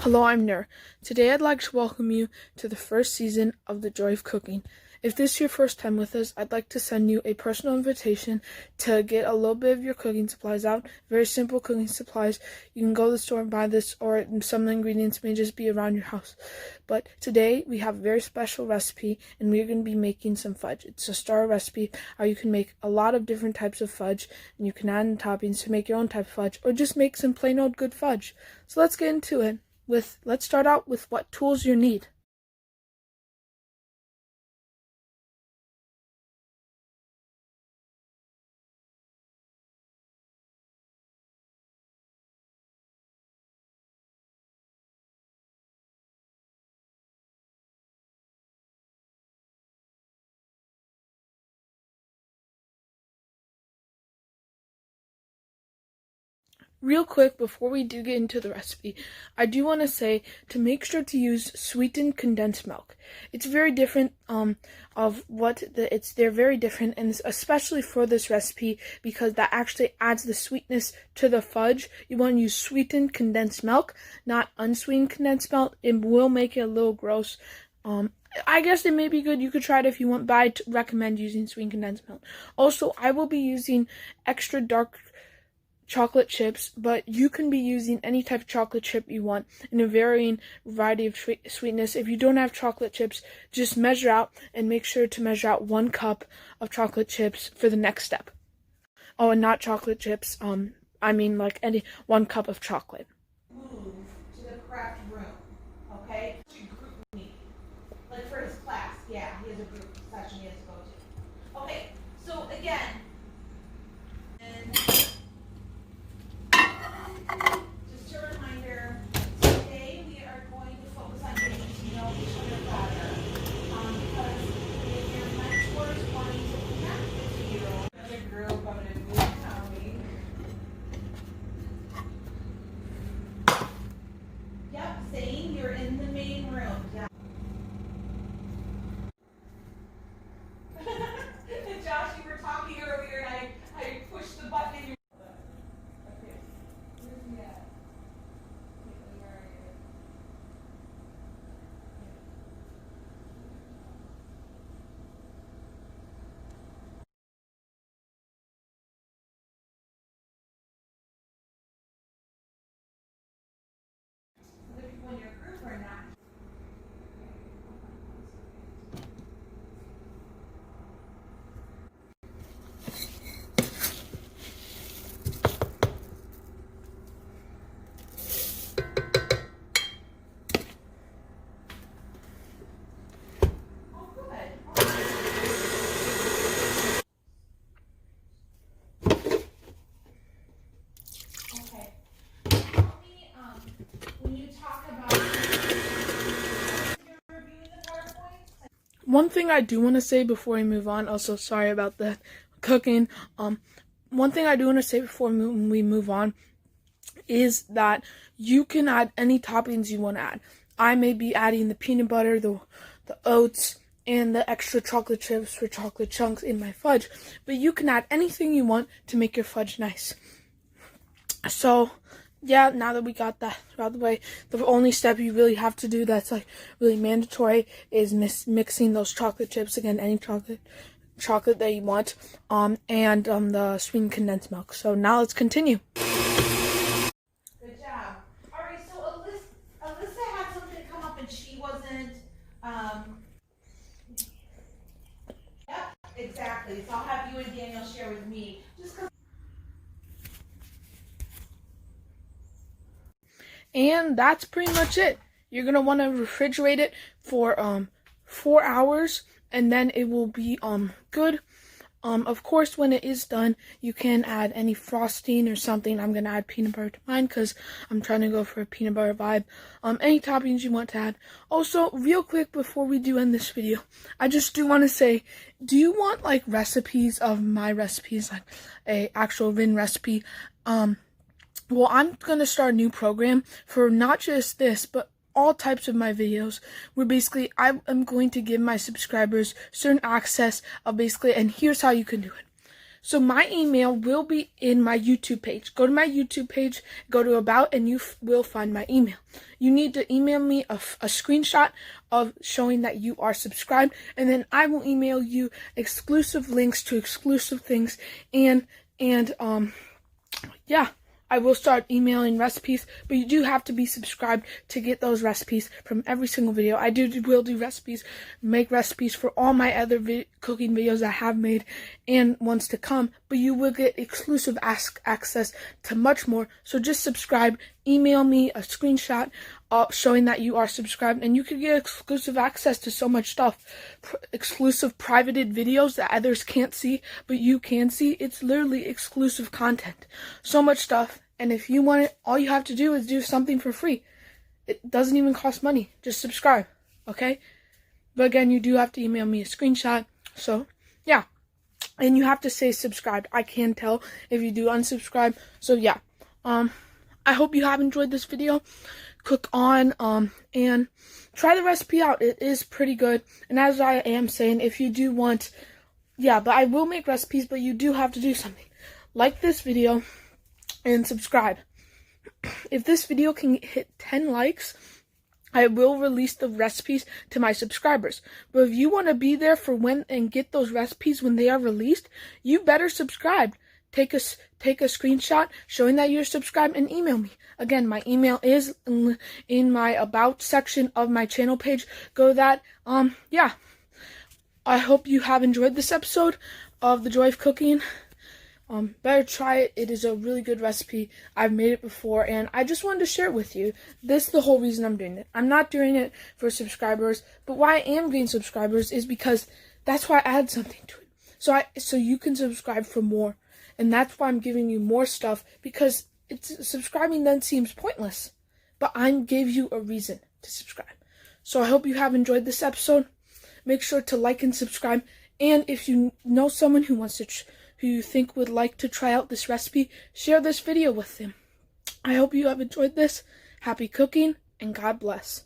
Hello, I'm Nur. Today I'd like to welcome you to the first season of The Joy of Cooking. If this is your first time with us, I'd like to send you a personal invitation to get a little bit of your cooking supplies out. Very simple cooking supplies. You can go to the store and buy this, or some of the ingredients may just be around your house. But today we have a very special recipe, and we're going to be making some fudge. It's a star recipe how you can make a lot of different types of fudge, and you can add in toppings to make your own type of fudge, or just make some plain old good fudge. So let's get into it. Let's start out with what tools you need. Real quick, before we do get into the recipe, I do want to say to make sure to use sweetened condensed milk. It's very different they're very different, and especially for this recipe because that actually adds the sweetness to the fudge. You want to use sweetened condensed milk, not unsweetened condensed milk. It will make it a little gross. I guess it may be good. You could try it if you want, but I recommend using sweetened condensed milk. Also, I will be using extra dark chocolate chips, but you can be using any type of chocolate chip you want in a varying variety of sweetness. If you don't have chocolate chips, just measure out and make sure to measure out 1 cup of chocolate chips for the next step. Oh, and not chocolate chips, I mean like 1 cup of chocolate. Move to the craft room, okay? Group meeting. Like for his class, yeah, he has a group session he has to go to. Okay, so again, just a reminder, today we are going to focus on getting to know each other better. Because if your mentors wanting to connect with you, another group of an new county. Yep, saying you're in the main room. Yeah. Josh, you were talking earlier and I pushed the button in your when your group or not. One thing I do want to say before we move on, also sorry about the cooking, one thing I do want to say before we move on is that you can add any toppings you want to add. I may be adding the peanut butter, the oats, and the extra chocolate chips for chocolate chunks in my fudge, but you can add anything you want to make your fudge nice. So yeah, now that we got that out of the way, the only step you really have to do that's like really mandatory is mixing those chocolate chips, again, any chocolate that you want, and the sweetened condensed milk. So now let's continue. Good job. All right, so Alyssa had something come up and she wasn't, yep, exactly. So I'll have you and Daniel share with me, just because. And that's pretty much it. You're gonna want to refrigerate it for 4 hours, and then it will be good. Of course, when it is done, you can add any frosting or something. I'm gonna add peanut butter to mine because I'm trying to go for a peanut butter vibe. Any toppings you want to add. Also, real quick before we do end this video, I just do want to say, do you want like recipes of my recipes, like a actual written recipe? Well, I'm going to start a new program for not just this, but all types of my videos, where basically I am going to give my subscribers certain access of basically, and here's how you can do it. So my email will be in my YouTube page. Go to my YouTube page, go to About, and you will find my email. You need to email me a screenshot of showing that you are subscribed, and then I will email you exclusive links to exclusive things, and yeah. I will start emailing recipes, but you do have to be subscribed to get those recipes from every single video. I will do recipes, make recipes for all my other cooking videos I have made and ones to come, but you will get exclusive access to much more. So just subscribe, email me a screenshot showing that you are subscribed, and you can get exclusive access to so much stuff. Exclusive privated videos that others can't see, but you can see. It's literally exclusive content. So much stuff. And if you want it, all you have to do is do something for free. It doesn't even cost money. Just subscribe, okay? But again, you do have to email me a screenshot. So, yeah. And you have to say subscribed. I can tell if you do unsubscribe. So, yeah. I hope you have enjoyed this video. Cook on, and try the recipe out. It is pretty good. And as I am saying, if you do want, yeah, but I will make recipes, but you do have to do something. Like this video and subscribe. If this video can hit 10 likes, I will release the recipes to my subscribers. But if you want to be there for when and get those recipes when they are released, you better subscribe. Take a screenshot showing that you're subscribed and email me. Again, my email is in my About section of my channel page. Go to that. Yeah. I hope you have enjoyed this episode of The Joy of Cooking. Better try it. It is a really good recipe. I've made it before, and I just wanted to share it with you. This is the whole reason I'm doing it. I'm not doing it for subscribers, but why I am getting subscribers is because that's why I add something to it. So you can subscribe for more. And that's why I'm giving you more stuff, because subscribing then seems pointless. But I gave you a reason to subscribe. So I hope you have enjoyed this episode. Make sure to like and subscribe. And if you know someone who wants to, who you think would like to try out this recipe, share this video with them. I hope you have enjoyed this. Happy cooking, and God bless.